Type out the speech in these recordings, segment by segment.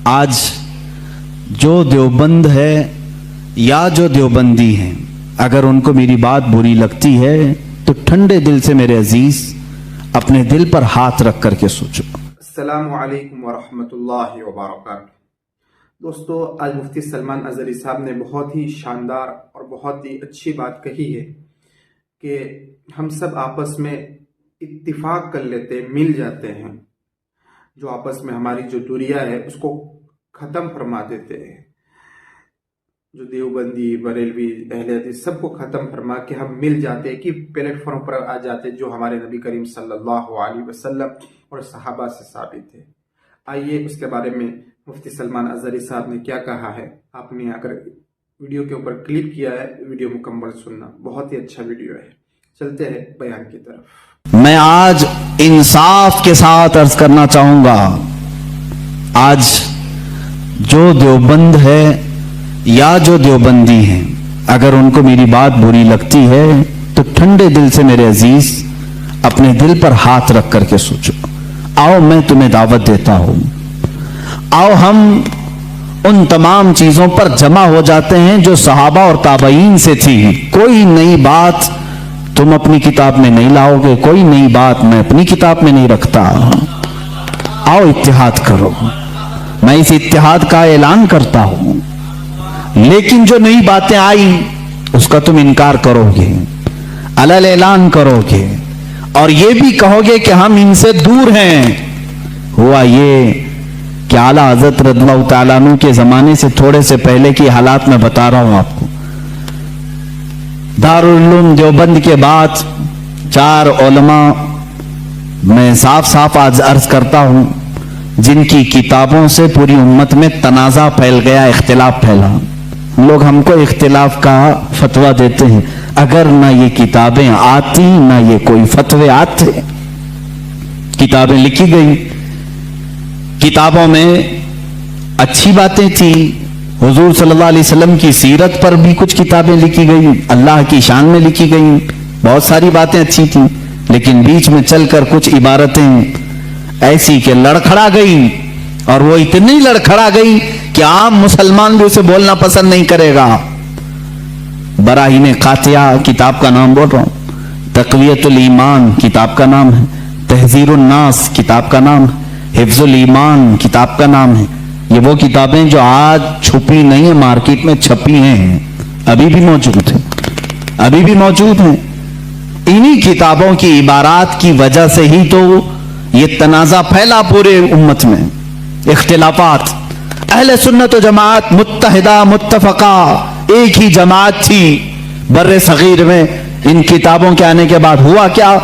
آج جو دیوبند ہے یا جو دیوبندی ہیں، اگر ان کو میری بات بری لگتی ہے تو ٹھنڈے دل سے میرے عزیز اپنے دل پر ہاتھ رکھ کر کے سوچو۔ السلام علیکم ورحمۃ اللہ وبرکاتہ۔ دوستو، آج مفتی سلمان اظہری صاحب نے بہت ہی شاندار اور بہت ہی اچھی بات کہی ہے کہ ہم سب آپس میں اتفاق کر لیتے، مل جاتے ہیں، جو آپس میں ہماری جو دوریاں ہے اس کو ختم فرما دیتے ہیں، جو دیوبندی، بریلوی، اہل حدیث سب کو ختم فرما کے ہم مل جاتے کہ پلیٹ فارم پر آ جاتے، جو ہمارے نبی کریم صلی اللہ علیہ وسلم اور صحابہ سے ثابت ہے۔ آئیے اس کے بارے میں مفتی سلمان اظہری صاحب نے کیا کہا ہے۔ آپ نے اگر ویڈیو کے اوپر کلک کیا ہے، ویڈیو مکمل سننا، بہت ہی اچھا ویڈیو ہے۔ چلتے ہیں بیان کی طرف۔ میں آج انصاف کے ساتھ عرض کرنا چاہوں گا، آج جو دیوبند ہے یا جو دیوبندی ہیں، اگر ان کو میری بات بری لگتی ہے تو ٹھنڈے دل سے میرے عزیز اپنے دل پر ہاتھ رکھ کر کے سوچو۔ آؤ میں تمہیں دعوت دیتا ہوں، آؤ ہم ان تمام چیزوں پر جمع ہو جاتے ہیں جو صحابہ اور تابعین سے تھی۔ کوئی نئی بات تم اپنی کتاب میں نہیں لاؤ گے، کوئی نئی بات میں اپنی کتاب میں نہیں رکھتا۔ آؤ اتحاد کرو، میں اس اتحاد کا اعلان کرتا ہوں، لیکن جو نئی باتیں آئی اس کا تم انکار کرو گے، علل اعلان کرو گے، اور یہ بھی کہو گے کہ ہم ان سے دور ہیں۔ ہوا یہ کہ اعلیٰ حضرت رضی اللہ تعالیٰ عنہ کے زمانے سے تھوڑے سے پہلے کی حالات میں بتا رہا ہوں آپ کو۔ دارالعلوم دیوبند کے بعد 4 علماء میں صاف صاف آج عرض کرتا ہوں جن کی کتابوں سے پوری امت میں تنازع پھیل گیا، اختلاف پھیلا۔ لوگ ہم کو اختلاف کا فتویٰ دیتے ہیں، اگر نہ یہ کتابیں آتی نہ یہ کوئی فتوے آتے۔ کتابیں لکھی گئی، کتابوں میں اچھی باتیں تھی، حضور صلی اللہ علیہ وسلم کی سیرت پر بھی کچھ کتابیں لکھی گئی، اللہ کی شان میں لکھی گئی، بہت ساری باتیں اچھی تھیں، لیکن بیچ میں چل کر کچھ عبارتیں ایسی کہ لڑکھڑا گئی، اور وہ اتنی لڑکھڑا گئی کہ عام مسلمان بھی اسے بولنا پسند نہیں کرے گا۔ براہین قاطعہ کتاب کا نام بول رہا ہوں، تقویت الایمان کتاب کا نام ہے، تحذیر الناس کتاب کا نام ہے، حفظ الایمان کتاب کا نام ہے۔ یہ وہ کتابیں جو آج چھپی نہیں ہیں، مارکیٹ میں چھپی ہیں، ابھی بھی موجود ہیں، ابھی بھی موجود ہیں۔ انہی کتابوں کی عبارات کی وجہ سے ہی تو یہ تنازع پھیلا پورے امت میں، اختلافات۔ اہل سنت و جماعت متحدہ متفقہ ایک ہی جماعت تھی بر صغیر میں۔ ان کتابوں کے آنے کے بعد ہوا کیا؟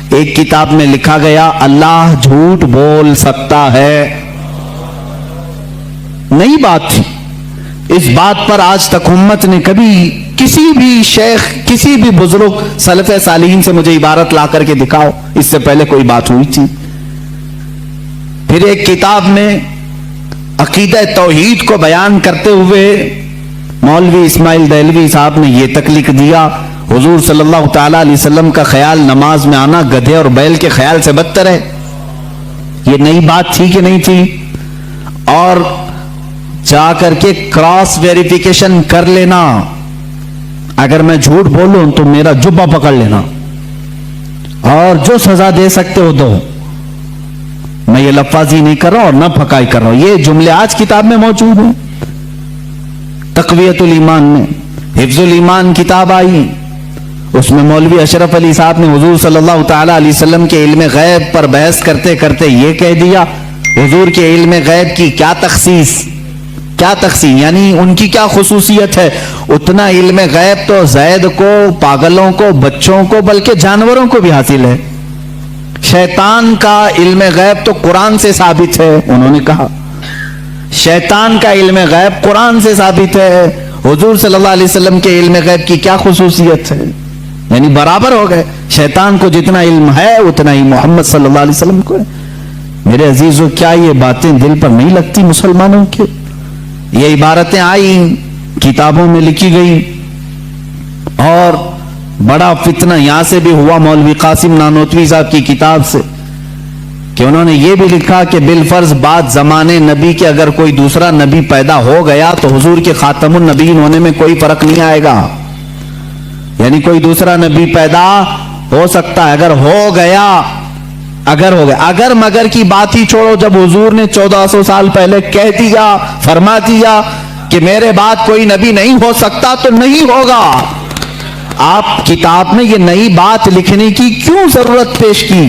ایک کتاب میں لکھا گیا اللہ جھوٹ بول سکتا ہے، نئی بات تھی۔ اس بات پر آج تک امت نے کبھی کسی بھی شیخ، کسی بھی بزرگ سلف صالحین سے مجھے عبارت لا کر کے دکھاؤ اس سے پہلے کوئی بات ہوئی تھی۔ پھر ایک کتاب میں عقیدہ توحید کو بیان کرتے ہوئے مولوی اسماعیل دہلوی صاحب نے یہ تک لکھ دیا، حضور صلی اللہ تعالی علیہ وسلم کا خیال نماز میں آنا گدھے اور بیل کے خیال سے بدتر ہے۔ یہ نئی بات تھی کہ نہیں تھی؟ اور جا کر کے کراس ویریفیکیشن کر لینا، اگر میں جھوٹ بولوں تو میرا جبہ پکڑ لینا، اور جو سزا دے سکتے ہو دو۔ میں یہ لفاظی نہیں کر رہا اور نہ پھکائی کر رہا ہوں، یہ جملے آج کتاب میں موجود ہیں۔ تقویت الایمان میں حفظ الایمان کتاب آئی، اس میں مولوی اشرف علی صاحب نے حضور صلی اللہ تعالی علیہ وسلم کے علم غیب پر بحث کرتے کرتے یہ کہہ دیا، حضور کے علم غیب کی کیا تخصیص، کیا تقسیم، یعنی ان کی کیا خصوصیت ہے؟ اتنا علم غیب تو زید کو، پاگلوں کو، بچوں کو، بلکہ جانوروں کو بھی حاصل ہے۔ شیطان کا علم غیب تو قرآن سے ثابت ہے، انہوں نے کہا شیطان کا علم غیب قرآن سے ثابت ہے، حضور صلی اللہ علیہ وسلم کے علم غیب کی کیا خصوصیت ہے؟ یعنی برابر ہو گئے، شیطان کو جتنا علم ہے اتنا ہی محمد صلی اللہ علیہ وسلم کو ہے۔ میرے عزیزو، کیا یہ باتیں دل پر نہیں لگتی مسلمانوں کے؟ یہ عبارتیں آئی، کتابوں میں لکھی گئی، اور بڑا فتنہ یہاں سے بھی ہوا مولوی قاسم نانوتوی صاحب کی کتاب سے کہ انہوں نے یہ بھی لکھا کہ بالفرض بعد زمانے نبی کے اگر کوئی دوسرا نبی پیدا ہو گیا تو حضور کے خاتم النبیین ہونے میں کوئی فرق نہیں آئے گا. یعنی کوئی دوسرا نبی پیدا ہو سکتا ہے اگر ہو گیا. اگر مگر کی بات ہی چھوڑو, جب حضور نے 1400 سال پہلے کہہ دیا, فرما دیا کہ میرے بعد کوئی نبی نہیں ہو سکتا تو نہیں ہوگا. آپ کتاب میں یہ نئی بات لکھنے کی کیوں ضرورت پیش کی؟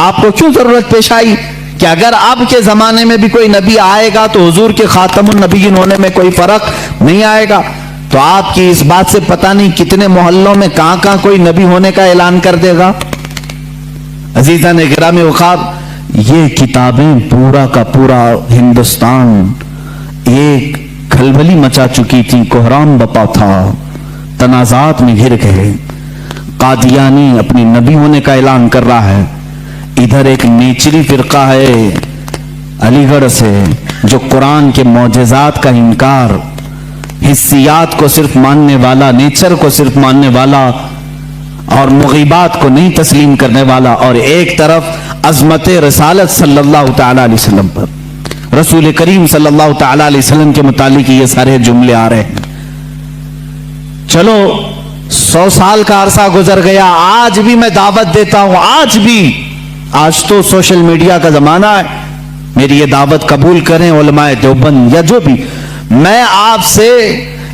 آپ کو کیوں ضرورت پیش آئی کہ اگر اب کے زمانے میں بھی کوئی نبی آئے گا تو حضور کے خاتم النبیین ہونے میں کوئی فرق نہیں آئے گا؟ تو آپ کی اس بات سے پتہ نہیں کتنے محلوں میں کہاں کوئی نبی ہونے کا اعلان کر دے گا. عزیزان گرامی وقار, یہ کتابیں پورا کا پورا ہندوستان ایک کھلبلی مچا چکی تھی, کوہرام بپا تھا, تنازعات میں گھر گئے. قادیانی اپنی نبی ہونے کا اعلان کر رہا ہے, ادھر ایک نیچری فرقہ ہے علی گڑھ سے جو قرآن کے معجزات کا انکار, حسیات کو صرف ماننے والا, نیچر کو صرف ماننے والا اور مغیبات کو نہیں تسلیم کرنے والا, اور ایک طرف عظمت رسالت صلی اللہ تعالی علیہ وسلم پر, رسول کریم صلی اللہ تعالی علیہ وسلم کے متعلق یہ سارے جملے آ رہے ہیں. چلو 100 سال کا عرصہ گزر گیا, آج بھی میں دعوت دیتا ہوں, آج تو سوشل میڈیا کا زمانہ ہے, میری یہ دعوت قبول کریں علماء دیوبند یا جو بھی, میں آپ سے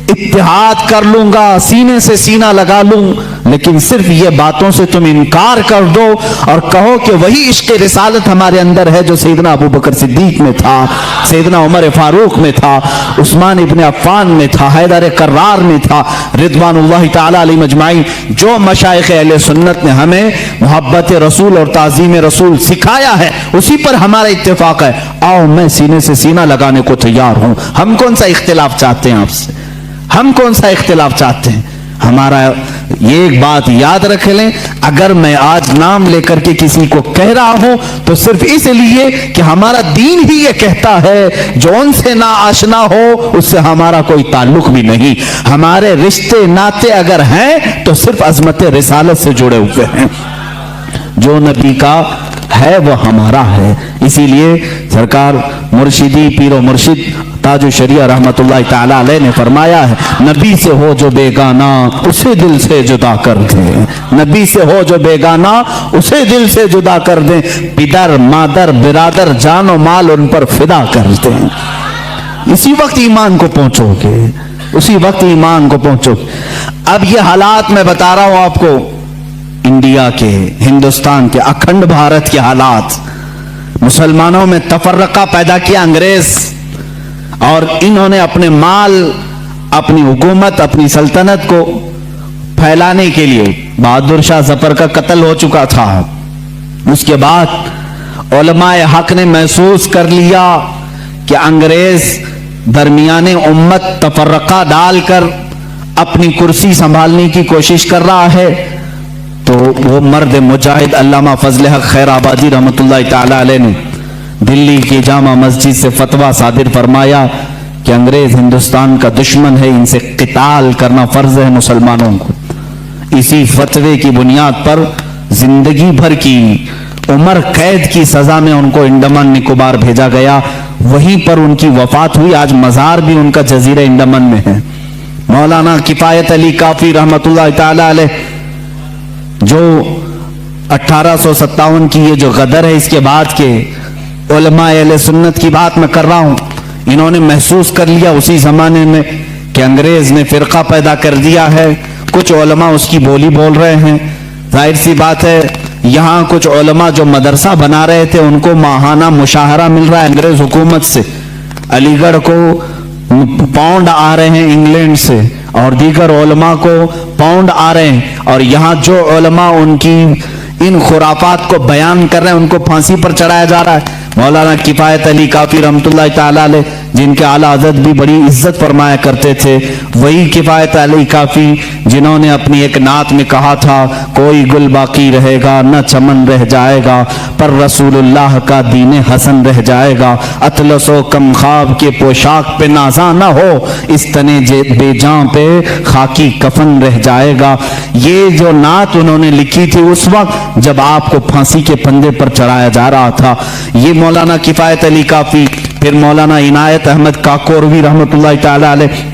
اتحاد کر لوں گا, سینے سے سینہ لگا لوں, لیکن صرف یہ باتوں سے تم انکار کر دو اور کہو کہ وہی عشق رسالت ہمارے اندر ہے جو سیدنا ابو بکر صدیق میں تھا, سیدنا عمر فاروق میں تھا, عثمان ابن عفان میں تھا, حیدر کرار میں تھا, رضوان اللہ تعالی علیہ اجمعین. جو مشائخ اہل سنت نے ہمیں محبت رسول اور تعظیم رسول سکھایا ہے اسی پر ہمارا اتفاق ہے. آؤ, میں سینے سے سینہ لگانے کو تیار ہوں. ہم کون سا اختلاف چاہتے ہیں آپ سے؟ ہم کون سا اختلاف چاہتے ہیں؟ ہمارا یہ ایک بات یاد رکھ لیں, اگر میں آج نام لے کر کے کسی کو کہہ رہا ہوں تو صرف اس لیے کہ ہمارا دین ہی یہ کہتا ہے جو ان سے نا آشنا ہو اس سے ہمارا کوئی تعلق بھی نہیں. ہمارے رشتے ناتے اگر ہیں تو صرف عظمت رسالت سے جڑے ہوئے ہیں. جو نبی کا ہے وہ ہمارا ہے. اسی لیے سرکار مرشدی پیر و مرشد تاج الشریعہ رحمت اللہ تعالی علیہ نے فرمایا ہے, نبی سے ہو جو بیگانہ اسے دل سے جدا کر دیں. نبی سے ہو جو بیگانہ اسے دل سے جدا کر دیں. پدر مادر برادر جان و مال ان پر فدا کر دیں. اسی وقت ایمان کو پہنچو گے, اسی وقت ایمان کو پہنچو گے. اب یہ حالات میں بتا رہا ہوں آپ کو, انڈیا کے, ہندوستان کے, اکھنڈ بھارت کے حالات. مسلمانوں میں تفرقہ پیدا کیا انگریز, اور انہوں نے اپنے مال, اپنی حکومت, اپنی سلطنت کو پھیلانے کے لیے, بہادر شاہ ظفر کا قتل ہو چکا تھا. اس کے بعد علماء حق نے محسوس کر لیا کہ انگریز درمیان امت تفرقہ ڈال کر اپنی کرسی سنبھالنے کی کوشش کر رہا ہے. تو وہ مرد مجاہد علامہ فضل حق خیر آبادی رحمت اللہ تعالی علیہ نے دلی کی جامع مسجد سے فتویٰ صادر فرمایا کہ انگریز ہندوستان کا دشمن ہے, ان سے قتال کرنا فرض ہے مسلمانوں کو. اسی فتوے کی بنیاد پر زندگی بھر کی عمر قید کی سزا میں ان کو انڈمان نکوبار بھیجا گیا. وہیں پر ان کی وفات ہوئی. آج مزار بھی ان کا جزیرہ انڈمان میں ہے. مولانا کفایت علی کافی رحمت اللہ تعالی علیہ جو 1857 کی یہ جو غدر ہے اس کے بعد کے علماء اہل سنت کی بات میں کر رہا ہوں, انہوں نے محسوس کر لیا اسی زمانے میں کہ انگریز نے فرقہ پیدا کر دیا ہے. کچھ علماء اس کی بولی بول رہے ہیں. ظاہر سی بات ہے یہاں کچھ علماء جو مدرسہ بنا رہے تھے ان کو ماہانہ مشاہرہ مل رہا ہے انگریز حکومت سے. علی گڑھ کو پاؤنڈ آ رہے ہیں انگلینڈ سے, اور دیگر علماء کو پاؤنڈ آ رہے ہیں, اور یہاں جو علماء ان کی ان خرافات کو بیان کر رہے ہیں ان کو پھانسی پر چڑھایا جا رہا ہے. مولانا کفایت علی کافی رحمتہ تعالیٰ علیہ جن کے اعلیٰ حضرت بھی بڑی عزت فرمایا کرتے تھے، وہی کفایت علی کافی جنہوں نے اپنی ایک نعت میں کہا تھا کوئی گل باقی رہے گا نہ چمن رہ جائے گا، پر رسول اللہ کا دین حسن رہ جائے گا، اطلس و کم خواب کے پوشاک پہ نازاں نہ ہو، اس تنے بے جان پہ خاکی کفن رہ جائے گا۔ یہ جو نعت انہوں نے لکھی تھی اس وقت جب آپ کو پھانسی کے پھندے پر چڑھایا جا رہا تھا، یہ مولانا کفایت علی کافی۔ پھر مولانا عنایت احمد کاکوروی رحمۃ اللہ تعالی علیہ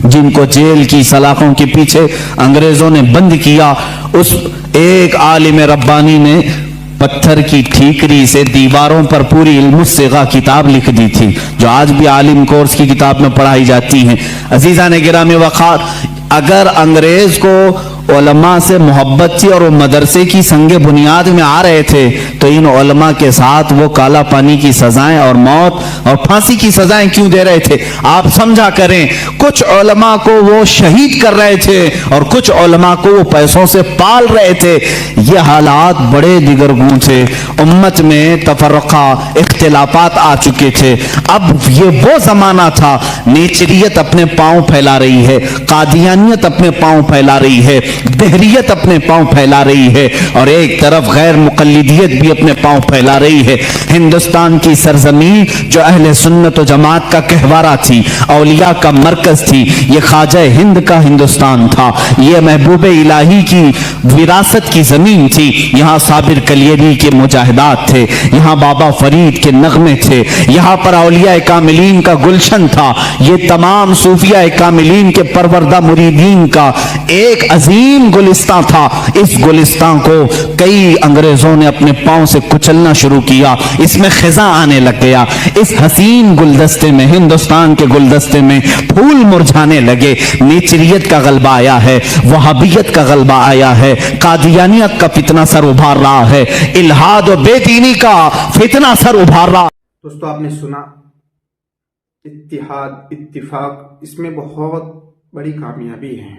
جن کو جیل کی سلاخوں کے پیچھے انگریزوں نے بند کیا، اس ایک عالم ربانی نے پتھر کی ٹھیکری سے دیواروں پر پوری علم الصیغہ کتاب لکھ دی تھی، جو آج بھی عالم کورس کی کتاب میں پڑھائی جاتی ہیں۔ عزیزان گرامی وقار، اگر انگریز کو علماء سے محبت تھی اور وہ مدرسے کی سنگ بنیاد میں آ رہے تھے تو ان علماء کے ساتھ وہ کالا پانی کی سزائیں اور موت اور پھانسی کی سزائیں کیوں دے رہے تھے؟ آپ سمجھا کریں، کچھ علماء کو وہ شہید کر رہے تھے اور کچھ علماء کو وہ پیسوں سے پال رہے تھے۔ یہ حالات بڑے دیگرگوں تھے، امت میں تفرقہ اختلافات آ چکے تھے۔ اب یہ وہ زمانہ تھا، نیچریت اپنے پاؤں پھیلا رہی ہے، قادیانیت اپنے پاؤں پھیلا رہی ہے، دہریت اپنے پاؤں پھیلا رہی ہے، اور ایک طرف غیر مقلدیت بھی اپنے پاؤں پھیلا رہی ہے۔ ہندوستان کی سرزمین جو اہل سنت و جماعت کا گہوارہ تھی، اولیاء کا مرکز تھی، یہ خواجہ ہند کا ہندوستان تھا، یہ محبوب الہی کی وراثت کی زمین تھی۔ یہاں صابر کلیری کے مجاہدات تھے، یہاں بابا فرید کے نغمے تھے، یہاں پر اولیاء کاملین کا گلشن تھا، یہ تمام صوفیاء کاملین کے پروردہ مریدین کا ایک عظیم گلستان تھا۔ اس گلستان کو کئی انگریزوں نے اپنے پاؤں سے کچلنا شروع کیا، اس میں خزاں آنے لگ گیا، اس حسین گلدستے میں، ہندوستان کے گلدستے میں پھول مرجھانے لگے۔ نیچریت کا غلبہ آیا ہے، وہابیت کا غلبہ آیا ہے، قادیانیت کا فتنہ سر ابھار رہا ہے، الہاد و بے دینی کا فتنہ سر ابھار رہا۔ دوستو آپ نے سنا اتحاد، اتفاق، اس میں بہت بڑی کامیابی ہے۔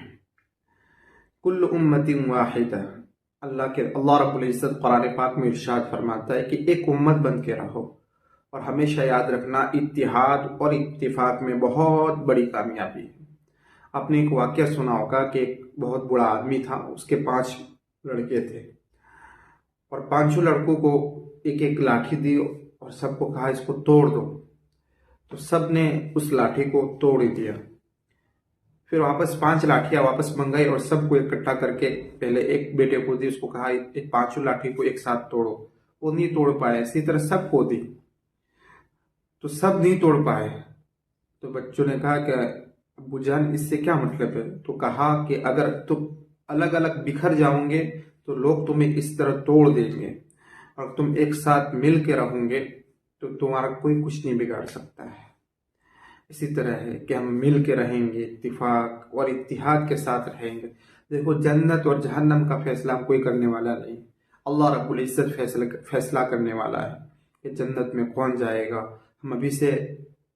کل امت واحدہ، اللہ رب العزت قرآن پاک میں ارشاد فرماتا ہے کہ ایک امت بن کے رہو، اور ہمیشہ یاد رکھنا اتحاد اور اتفاق میں بہت بڑی کامیابی ہے۔ آپ نے ایک واقعہ سنا ہوگا کہ ایک بہت بڑا آدمی تھا، اس کے 5 لڑکے تھے، اور 5 لڑکوں کو ایک ایک لاٹھی دی اور سب کو کہا اس کو توڑ دو، تو سب نے اس لاٹھی کو توڑ دیا۔ پھر واپس 5 لاٹھیاں واپس منگائی اور سب کو اکٹھا کر کے پہلے ایک بیٹے کو دی، اس کو کہا 5 لاٹھی کو ایک ساتھ توڑو، وہ نہیں توڑ پائے۔ اسی طرح سب کو دی تو سب نہیں توڑ پائے، تو بچوں نے کہا کہ ابو جان اس سے کیا مطلب ہے؟ تو کہا کہ اگر تم الگ الگ بکھر جاؤں گے تو لوگ تمہیں اس طرح توڑ دیں گے، اور تم ایک ساتھ مل کے رہوں گے تو تمہارا کوئی کچھ نہیں بگاڑ سکتا ہے۔ اسی طرح ہے کہ ہم مل کے رہیں گے، اتفاق اور اتحاد کے ساتھ رہیں گے۔ دیکھو، جنت اور جہنم کا فیصلہ کوئی کرنے والا نہیں، اللہ رب العزت فیصلہ کرنے والا ہے کہ جنت میں کون جائے گا۔ ہم ابھی سے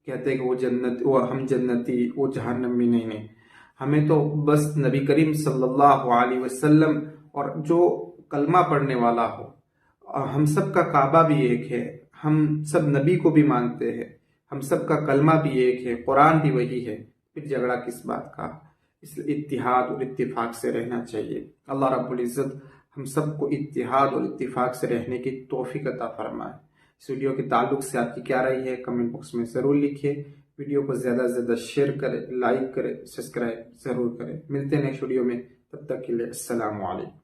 کہتے ہیں کہ ہم جنتی، وہ جہنم میں نہیں۔ ہمیں تو بس نبی کریم صلی اللہ علیہ وسلم اور جو کلمہ پڑھنے والا ہو، ہم سب کا کعبہ بھی ایک ہے، ہم سب نبی کو بھی مانتے ہیں، ہم سب کا کلمہ بھی ایک ہے، قرآن بھی وہی ہے، پھر جھگڑا کس بات کا؟ اس لیے اتحاد اور اتفاق سے رہنا چاہیے۔ اللہ رب العزت ہم سب کو اتحاد اور اتفاق سے رہنے کی توفیق عطا فرمائے۔ اس ویڈیو کے تعلق سے آپ کی کیا رائے ہے کمنٹ باکس میں ضرور لکھیے۔ ویڈیو کو زیادہ سے زیادہ شیئر کریں، لائک کریں، سبسکرائب ضرور کریں۔ ملتے ہیں نیکسٹ ویڈیو میں، تب تک کے لیے السلام علیکم۔